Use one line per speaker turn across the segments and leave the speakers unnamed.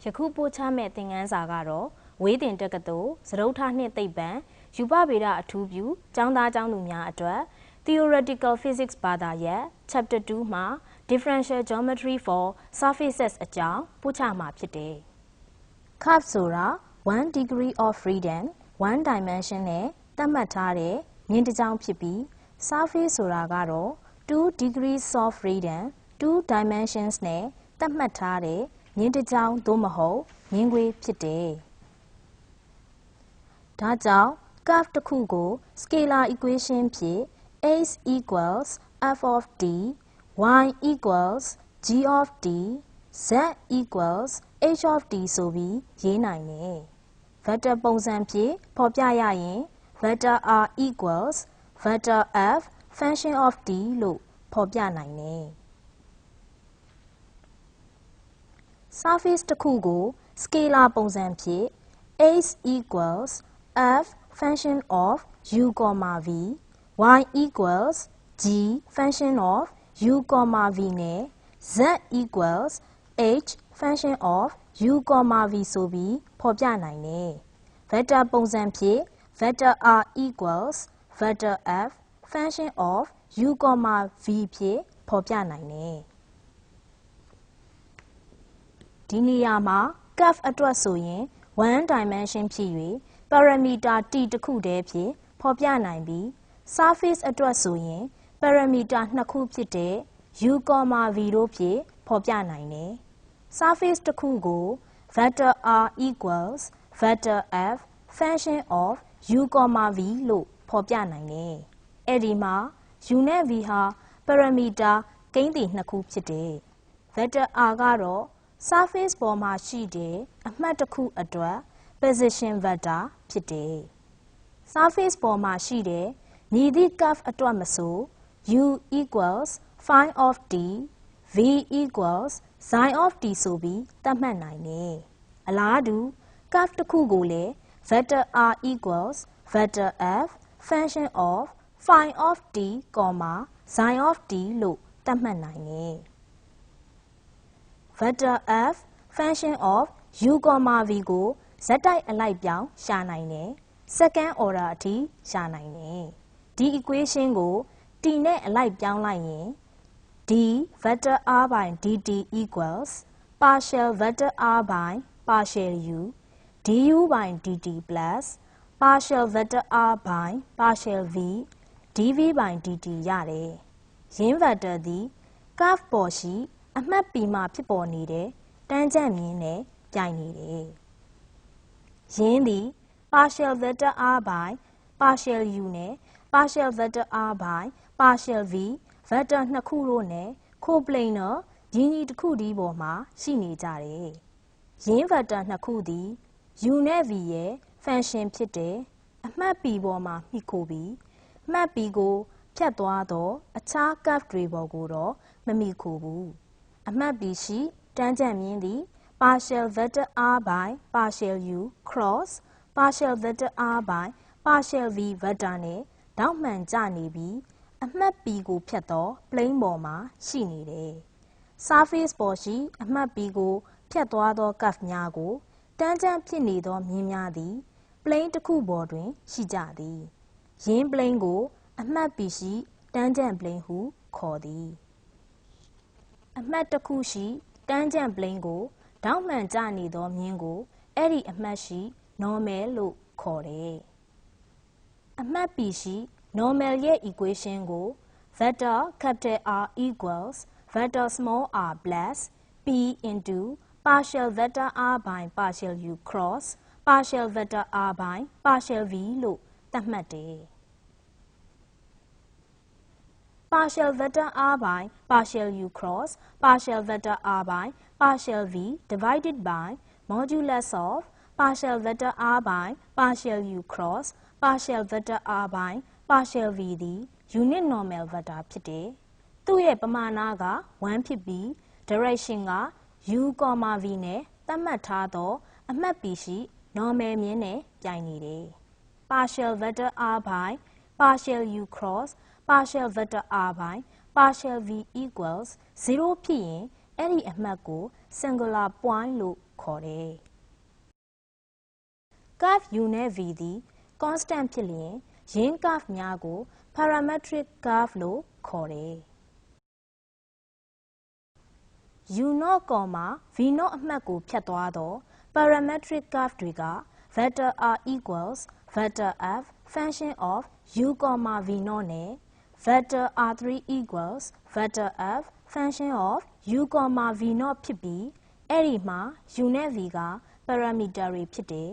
ယခုပို့ချမဲ့သင်ခန်းစာကတော့ဝေးတင်တက္ကသိုလ်စတုထနှစ်သိပ္ပံယူပဗေဒအထူးပြုကျောင်းသားကျောင်းသူများအတွက် Theoretical Physics ဘာသာရပ် Chapter 2မှာ Differential Geometry for Surfaces အကြောင်းပို့ချမှာဖြစ်တယ်။ Curve ဆိုတာ 1 degree of freedom 1 dimension နဲ့သတ်မှတ်ထားတဲ့မြင်းတစ်ကြောင်းဖြစ်ပြီး Surface ဆိုတာကတော့ 2 degrees of freedom 2 dimensions နဲ့သတ်မှတ်ထားတဲ့မြင်းတစ်ကြောင်းသို့မဟုတ်မြင်းခွေဖြစ်တယ်။ဒါကြောင့် curve တစ်ခုကို scalar equation ဖြင့် x equals f of t, y equals g of t, z equals h of t ဆိုပြီးရေးနိုင်တယ်။ vector ပုံစံဖြင့်ဖော်ပြရရင် vector r equals vector f function of t လို့ဖော်ပြနိုင်တယ်။ surface တစ်ခုကို scalar ပုံစံဖြင့် x equals f function of u, v, y equals g function of u, v နဲ့ z equals h function of u, v ဆိုပြီးဖော်ပြနိုင်တယ်။ vector ပုံစံဖြင့် vector r equals vector f function of u, v ဖြင့်ဖော်ပြနိုင်တယ်။ဒီနေရာမှာ curve အတွက်ဆိုရင် 1 dimension ဖြစ်၍parameter t တစ်ခုတည်းဖြင့်ဖော်ပြနိုင်ပြီး surface အတွက်ဆိုရင် parameter နှစ်ခုဖြစ်တဲ့ u, v တို့ဖြင့်ဖော်ပြနိုင်တယ်။ surface တစ်ခုကို vector r equals vector f function of u, v လို့ဖော်ပြနိုင်တယ်။အဲ့ဒီမှာ u နဲ့ v ဟာ parameter ကိန်းသီနှစ်ခုဖြစ်တယ်။ vector r ကတော့ surface ပေါ်မှာရှိတဲ့အမှတ်တစ်ခုအတွက် position vector ဖြစ်တယ်။ surface ပေါ်မှာရှိတဲ့မည်သည့် curve အတွက်မဆို u equals phi of t, v equals sin of t ဆိုပြီးသတ်မှတ်နိုင်တယ်။အလားတူ curve တစ်ခုကိုလည်း vector r equals vector f function of phi of t, sin of t လို့သတ်မှတ်နိုင်တယ်။ vector f function of u, v ကိုဇက်တိုက်အလိုက်ပြောင်းရှာနိုင်တယ်။ second order အထိရှာနိုင်တယ်။ဒီ equation ကို t နဲ့အလိုက်ပြောင်းလိုက်ရင် d vector r by dt equals partial vector r by partial u du by dt plus partial vector r by partial v dv by dt ရတယ်။ယင်း vector သည် curve ပေါ်ရှိအမှတ် p မှာဖြစ်ပေါ်နေတဲ့တန်းကြံ့မြင်းနဲ့ပြိုင်နေတယ်။ယင်းသည် partial vector r by partial u နဲ့ partial vector r by partial v vector နှစ်ခုတို့နဲ့ coplanar ရင်းကြီးတစ်ခုတည်းပေါ်မှာရှိနေကြတယ်။ယင်း vector နှစ်ခုသည် u နဲ့ v ရဲ့ function ဖြစ်တဲ့အမှတ် p ပေါ်မှာမှီခိုပြီးအမှတ် p ကိုဖြတ်သွားသောအခြား curve တွေပေါ်ကိုတော့မမှီခိုဘူး။အမှတ် p ရှိတန်းကြံ့မြင်းသည် partial vector r by partial u cross partial vector r by partial v vector နဲ့တောက်မှန်ကျနေပြီးအမှတ် p ကိုဖြတ်သော plane ပေါ်မှာရှိနေတယ်။ surface ပေါ်ရှိအမှတ် p ကိုဖြတ်သွားသော curve များကိုတန်းကြံ့ဖြစ်နေသောမြင်းများသည် plane တစ်ခုပေါ်တွင်ရှိကြသည်။ယင်း plane ကိုအမှတ် p ရှိတန်းကြံ့ plane ဟုခေါ်သည်။အမှတ်တစ်ခုရှိတန်းကြံ့ plane ကိုတောက်မှန်ကျနေသောမြင်းကိုအဲ့ဒီအမှတ်ရှိ normal လို့ခေါ်တယ်။အမှတ် p ရှိ normal ရဲ့ equation ကို vector capital R equals vector small r plus p into partial vector r by partial u cross partial vector r by partial v လို့သတ်မှတ်တယ်။ partial vector r by partial u cross partial vector r by partial v divided by modulus of partial vector r by partial u cross partial vector r by partial v သည် unit normal vector ဖြစ်တယ်။သူ့ရဲ့ပမာဏက 1 ဖြစ်ပြီး direction က u, v နဲ့သတ်မှတ်ထားသောအမှတ် p ရှိ normal မြင်းနဲ့ပြိုင်နေတယ်။ partial vector r by partial u cross partial vector r by partial v equals 0 ဖြစ်ရင်အဲ့ဒီအမှတ်ကို singular point လို့ ခေါ်တယ် curve u နဲ့ v သည် constant ဖြစ်လျင်ယင်း curve များကို parametric curve လို့ခေါ်တယ် u0, v0 အမှတ်ကိုဖြတ်သွားသော parametric curve တွေက vector r equals vector f function of u, v0 နဲ့ vector r3 equals vector f function of u, v0 ဖြစ်ပြီးအဲ့ဒီမှာ u နဲ့ v က parameter တွေဖြစ်တယ်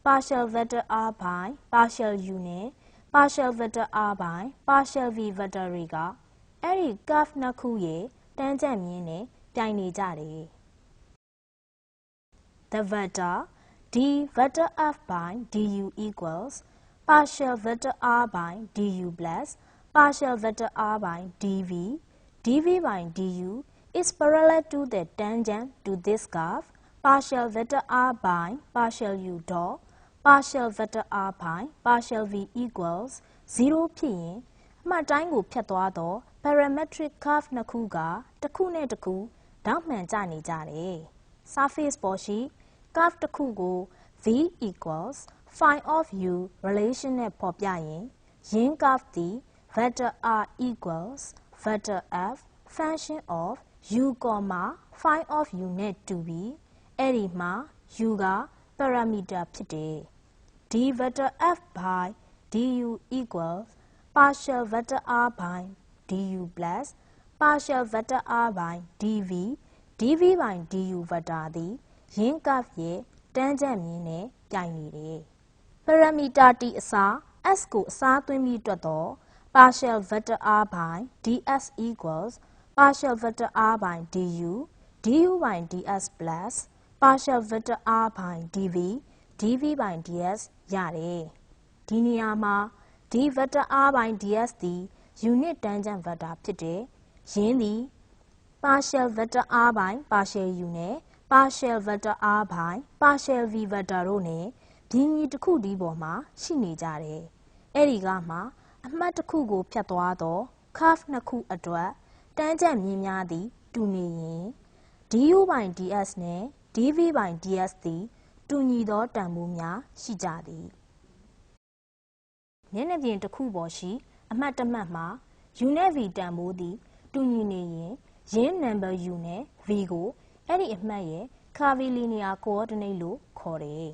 partial vector r by partial u နဲ့ partial vector r by partial v vector တွေကအဲ့ဒီ curve နှစ်ခုရဲ့တန်းကြံမြင့်နဲ့ပြိုင်နေကြတယ် The vector d vector f by du equals partial vector r by du plus partial vector r by dv dv by du is parallel to the tangent to this curve partial vector r by partial u dot partial vector r by partial v equals 0 ဖြစ်ရင်အမှတ်တိုင်းကိုဖြတ်သွားသော parametric curve နှစ်ခုကတစ်ခုနဲ့တစ်ခုတောက်မှန်ကျနေကြတယ် surface ပေါ်ရှိ curve တစ်ခုကို v equals phi of u relation နဲ့ဖော်ပြရင်ယင်း curve သည် vector r equals vector f function of u, phi of u နဲ့တူပြီးအဲ့ဒီမှာ u က parameter ဖြစ်တယ် d vector f by du equals partial vector r by du plus partial vector r by dv dv by du vector သည်ယင်း curve ရဲ့တန်းကြံမြင့်နဲ့ပြိုင်နေတယ် parameter t အစား s ကိုအစားသွင်းပြီးတွက်တော့ partial vector r by ds equals partial vector r by du du by ds plus partial vector r by dv dv by ds ရတယ်ဒီနေရာမှာ d vector r by ds သည် unit tangent vector ဖြစ်တယ်ယင်းသည် partial vector r by partial u နဲ့ partial vector r by partial v vector တို့နဲ့ဒီညီတစ်ခုတည်းပေါ်မှာရှိနေကြတယ်အဲ့ဒီကမှအမှတ်တစ်ခုကိုဖြတ်သွားသော curve နှစ်ခုအတွက်တန်းကြံမြင့်များသည်တူနေရင် du by ds နဲ့ dv by ds သည်တူညီသောတန်ဖိုးများရှိကြသည်မျက်နှာပြင်တစ်ခုပေါ်ရှိအမှတ်တစ်မှတ်မှာ u နဲ့ v တန်ဖိုးသည်တူညီနေရင်ယင်း number u နဲ့ v ကိုအဲ့ဒီအမှတ်ရဲ့ curvilinear coordinate လို့ခေါ်တယ်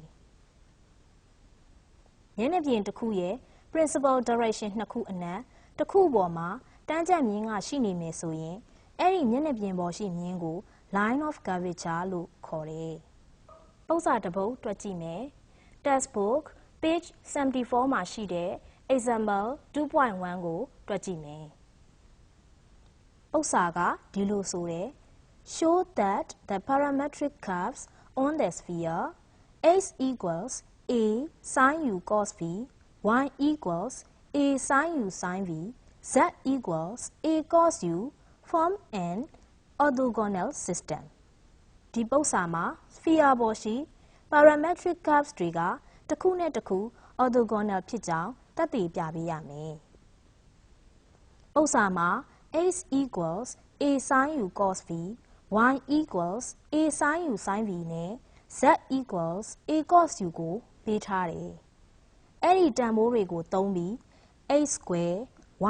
မျက်နှာပြင်တစ်ခုရဲ့ principal direction နှစ်ခုအနက်တစ်ခုပေါ်မှာတန်းကြံမြင့်ကရှိနေမယ်ဆိုရင်အဲ့ဒီမျက်နှာပြင်ပေါ်ရှိမြင့်ကို line of curvature လို့ခေါ်တယ်ပုံစံတစ်ပုဒ်တွက်ကြည့်မယ် textbook page 74မှာရှိတဲ့ example 2.1 ကိုတွက်ကြည့်မယ်ဥစ္စာကဒီလိုဆိုတယ် show that the parametric curves on the sphere x equals a sin u cos v y equals a sin u sin v z equals a cos u form an orthogonal system ဒီပု္ပ္ပာမှာ sphere ပေါ်ရှိ parametric curves တွေကတစ်ခုနဲ့တစ်ခု orthogonal ဖြစ်ကြောင်းသက်သေပြပေးရမယ်ပု္ပ္ပာမှာ x equals a sin u cos v y equals a sin u sin v နဲ့ z equals a cos u ကိုပေးထားတယ်အဲ့ဒီတန်ဖိုးတွေကိုသုံးပြီး x square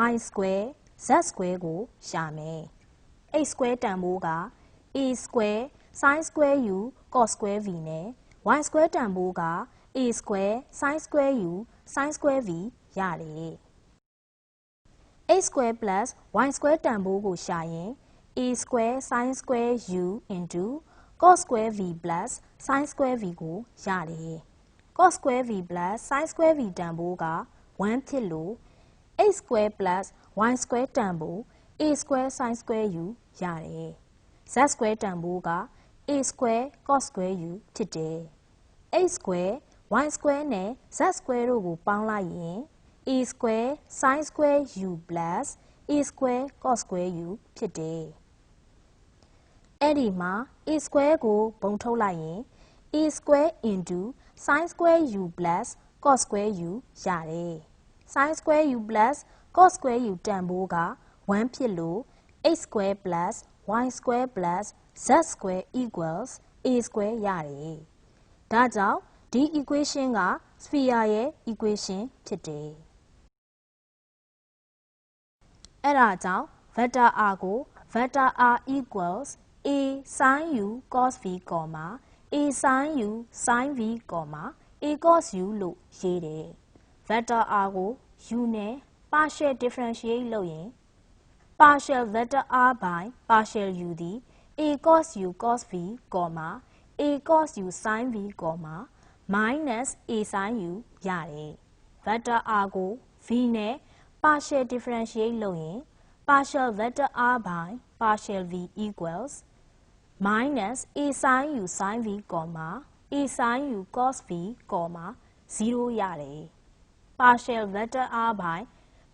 y square z square ကိုရှာမယ် x square တန်ဖိုးက a square sin square u cos square v နဲ့ y square တန်ဖိုးက a square sin square u sin square v ရတယ် x square plus y square တန်ဖိုးကိုရှာရင် a square sin square u into cos square v plus sin square v ကိုရတယ် cos square v plus sin square v တန်ဖိုးက1ဖြစ်လို့ x square plus y square တန်ဖိုး a square sin square u ရတယ် z square တန်ဖိုးက a square cos square u ဖြစ်တယ် x square y square နဲ့ z square တို့ကိုပေါင်းလိုက်ရင် a square sin square u plus a square cos square u ဖြစ်တယ်အဲ့ဒီမှာ a square ကိုပုံထုတ်လိုက်ရင် a square into sin square u plus cos square u ရတယ် sin square u plus cos square u တန်ဖိုးက1ဖြစ်လို့ x square plus y square plus z square equals a square ရတယ်။ဒါကြောင့်ဒီ equation က sphere ရဲ့ equation ဖြစ်တယ်။အဲ့ဒါကြောင့် vector r ကို vector r equals a sin u cos v, a sin u sin v, a cos u လို့ရေးတယ်။ vector r ကို u နဲ့ partial differentiate လုပ်ရင် partial vector r by partial u သည် a cos u cos v, a cos u sin v, minus a sin u ရတယ်။ vector r ကို v နဲ့ partial differentiate လုပ်ရင် partial vector r by partial v equals minus a sin u sin v, a sin u cos v, 0 ရတယ်။ partial vector r by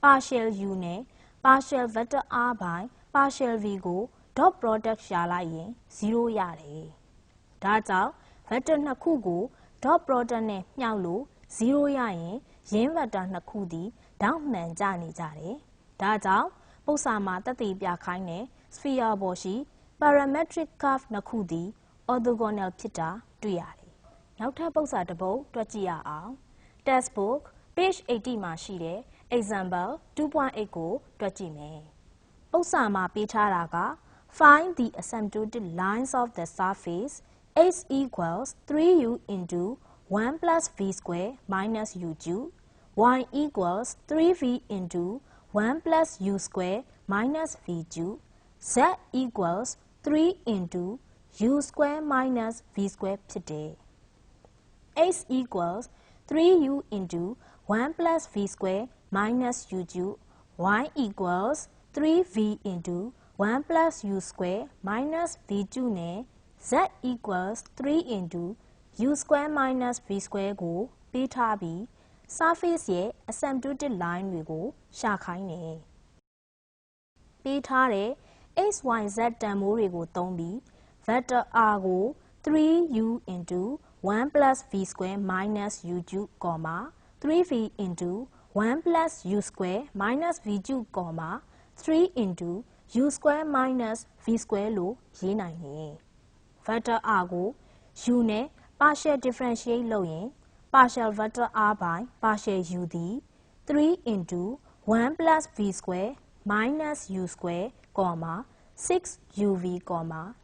partial u နဲ့ partial vector r by partial v ကို dot product ရှာလိုက်ရင် 0 ရတယ်။ဒါကြောင့် vector နှစ်ခုကို dot product နဲ့မြှောက်လို့ 0 ရရင်ရင်း vector နှစ်ခုသည်ဒေါင့်နှံကျနေကြတယ်။ဒါကြောင့်ပု္ပ္ပာမှာသက်သေပြခိုင်းတဲ့ sphere ပေါ်ရှိ parametric curve နှစ်ခုသည် orthogonal ဖြစ်တာတွေ့ရတယ်။နောက်ထပ်ပု္ပ္ပာတစ်ပုဒ်တွက်ကြည့်ရအောင်။ textbook page 80မှာရှိတဲ့ example 2.8 ကိုတွက်ကြည့်မယ်။ပု္ပ္ပာမှာပေးထားတာက find the asymptotic lines of the surface x equals 3u into 1 plus v square minus u cube, y equals 3v into 1 plus u square minus v cube, z equals 3 into u square minus v square ဖြစ်တယ်။ x equals 3u into 1 plus v square minus u cube, y equals 3v into 1 plus u square minus v cube နဲ့ z equals 3 into u square minus v square ကိုပေးထားပြီး surface ရဲ့ asymptotic line တွေကိုရှာခိုင်းတယ်။ပေးထားတဲ့ x, y, z တန်ဖိုးတွေကိုသုံးပြီး vector r ကို 3u into 1 plus v square minus u cube, 3v into 1 plus u square minus v cube, 3 into u square minus v square လို့ရေးနိုင်တယ်။ vector r ကို u နဲ့ partial differentiate လုပ်ရင် partial vector r by partial u သည် 3 into 1 plus v square minus u square, 6uv,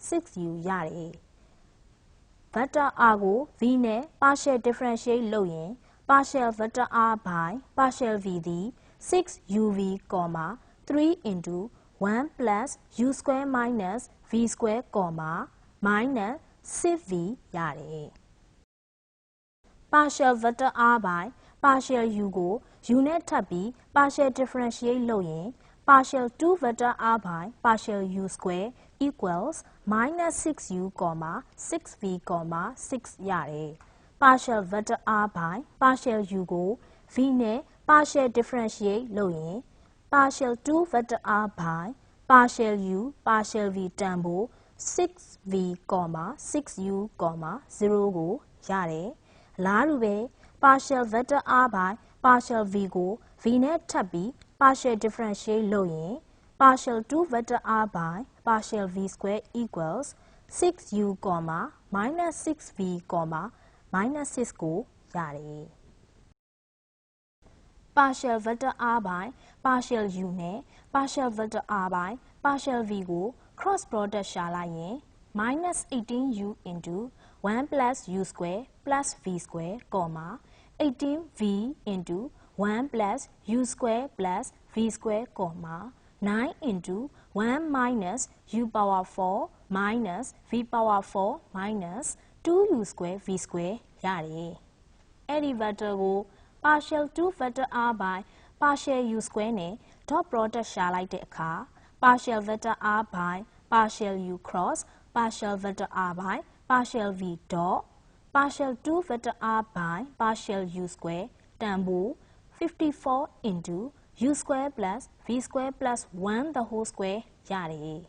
6u ရတယ်။ vector r ကို v နဲ့ partial differentiate လုပ်ရင် partial vector r by partial v သည် 6uv, 3 into 1 plus u square minus v square, minus 6v ရတယ်။ partial vector r by partial u ကို u နဲ့ထပ်ပြီး partial differentiate လုပ်ရင် partial 2 vector r by partial u square equals minus 6u, 6v, 6 ရတယ်။ partial vector r by partial u ကို v နဲ့ partial differentiate လုပ်ရင် partial 2 vector r by partial u partial v တန်ဖိုး 6v, 6u, 0 ကိုရတယ်။အလားတူပဲ partial vector r by partial v ကို v နဲ့ထပ်ပြီး partial differentiate လုပ်ရင် partial 2 vector r by partial v square equals 6u, minus 6v, minus 6 ကိုရတယ်။ partial vector r by partial u နဲ့ partial vector r by partial v ကို cross product ရှာလိုက်ရင် minus 18u into 1 plus u square plus v square, 18v into 1 plus u square plus v square, 9 into 1 minus u power 4 minus v power 4 minus 2u square v square ရတယ်။အဲ့ဒီ vector ကို partial 2 vector r by partial u square နဲ့ dot product ရှာလိုက်တဲ့အခါ partial vector r by partial u cross partial vector r by partial v dot partial 2 vector r by partial u square တန်ဖိုး 54 into u square plus v square plus 1 the whole square ရတယ်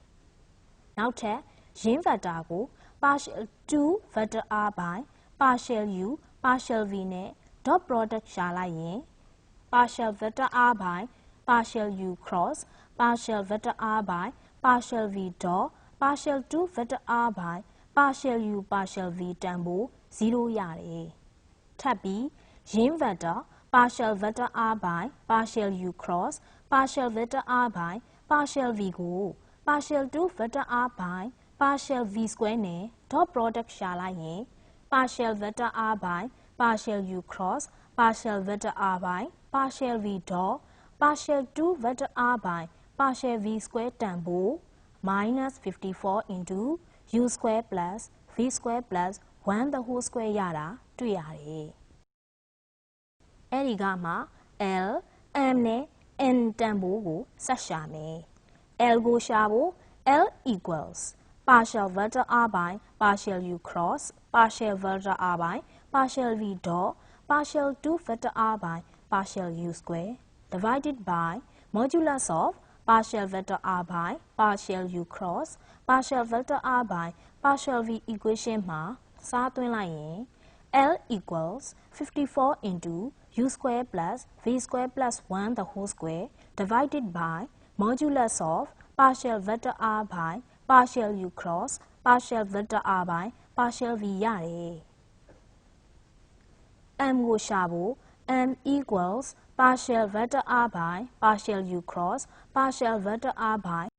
။နောက်ထပ်ရင်း vector ကို partial 2 vector r by partial u partial v နဲ့ dot product ရှာလိုက်ရင် partial vector r by partial u cross partial vector r by partial v dot partial 2 vector r by partial u partial v တန်ဖိုး0ရတယ်ထပ်ပြီးရင်း vector partial vector r by partial u cross partial vector r by partial v ကို partial 2 vector r by partial v square နဲ့ dot product ရှာလိုက်ရင် partial vector r by partial u cross partial vector r by partial v dot partial 2 vector r by partial v square တန်ဖိုး minus 54 into u square plus v square plus 1 the whole square ရတာတွေ့ရတယ်အဲ့ဒီကမှ L, M နဲ့ N တန်ဖိုးကိုဆက်ရှာမယ် L ကိုရှာဖို့ L equals partial vector r by partial u cross partial vector r by partial v dot partial 2 vector r by partial u square divided by modulus of partial vector r by partial u cross partial vector r by partial v equation မှာစားသွင်းလိုက်ရင် L equals 54 into u square plus v square plus 1 the whole square divided by modulus of partial vector r by partial u cross partial vector r by partial v ရတယ် M ကိုရှာဖို့ M equals partial vector r by partial u cross partial vector r by